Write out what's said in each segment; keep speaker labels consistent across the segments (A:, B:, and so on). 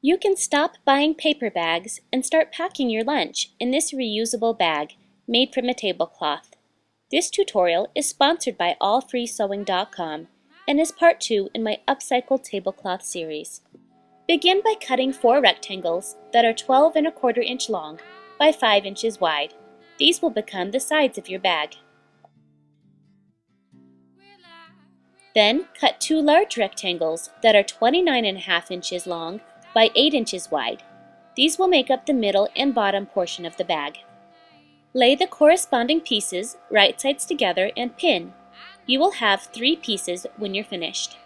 A: You can stop buying paper bags and start packing your lunch in this reusable bag made from a tablecloth. This tutorial is sponsored by allfreesewing.com and is part 2 in my upcycled tablecloth series. Begin by cutting 4 rectangles that are 12 1/4 inch long by 5 inches wide. These will become the sides of your bag. Then cut 2 large rectangles that are 29 1/2 inches long by 8 inches wide. These will make up the middle and bottom portion of the bag. Lay the corresponding pieces right sides together and pin. You will have 3 pieces when you're finished.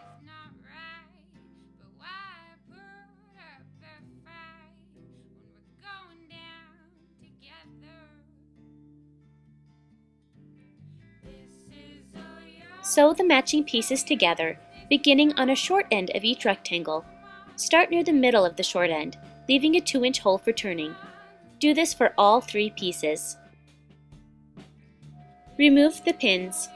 A: Sew the matching pieces together, beginning on a short end of each rectangle. Start near the middle of the short end, leaving a 2-inch hole for turning. Do this for all 3 pieces. Remove the pins.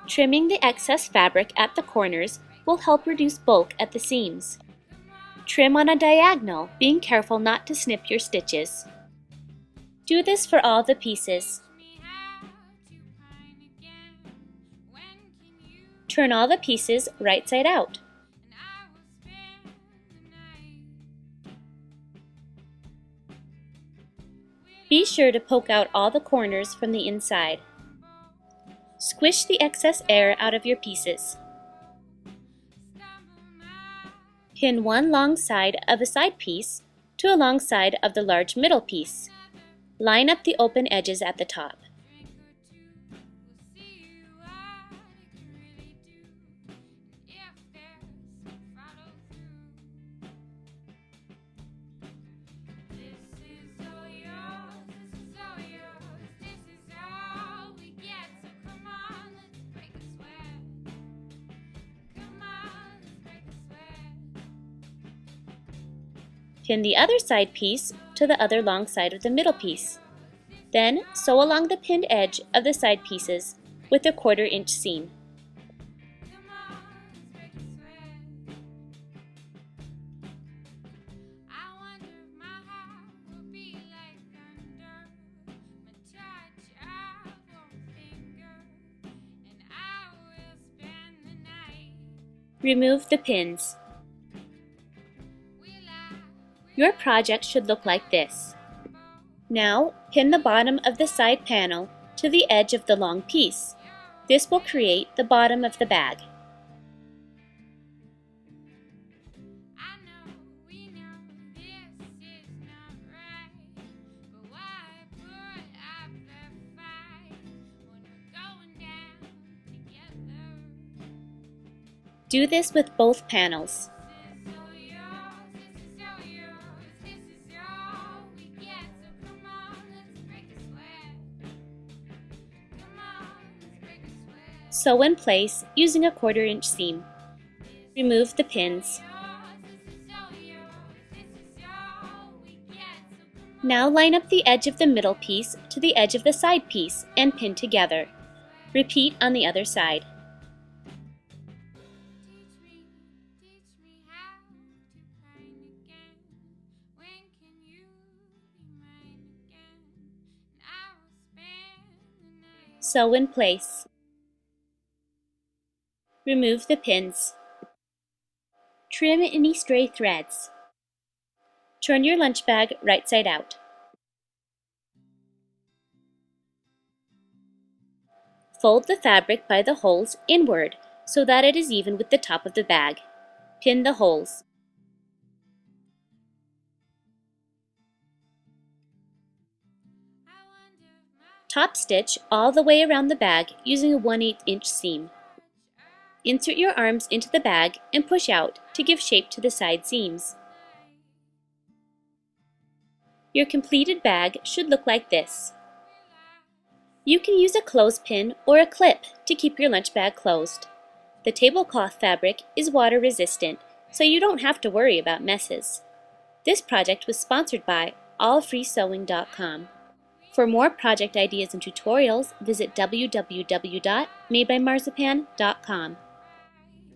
A: Trimming the excess fabric at the corners will help reduce bulk at the seams. Trim on a diagonal, being careful not to snip your stitches. Do this for all the pieces. Turn all the pieces right side out. Be sure to poke out all the corners from the inside. Squish the excess air out of your pieces. Pin one long side of a side piece to a long side of the large middle piece. Line up the open edges at the top. Pin the other side piece to the other long side of the middle piece. Then sew along the pinned edge of the side pieces with a 1/4 inch seam. Remove the pins. Your project should look like this. Now, pin the bottom of the side panel to the edge of the long piece. This will create the bottom of the bag. Do this with both panels. Sew in place using a 1/4 inch seam. Remove the pins. Now line up the edge of the middle piece to the edge of the side piece and pin together. Repeat on the other side. Sew in place. Remove the pins. Trim any stray threads. Turn your lunch bag right side out. Fold the fabric by the holes inward so that it is even with the top of the bag. Pin the holes. Top stitch all the way around the bag using a 1/8 inch seam. Insert your arms into the bag and push out to give shape to the side seams. Your completed bag should look like this. You can use a clothespin or a clip to keep your lunch bag closed. The tablecloth fabric is water resistant, so you don't have to worry about messes. This project was sponsored by allfreesewing.com. For more project ideas and tutorials, visit www.MadeByMarzipan.com.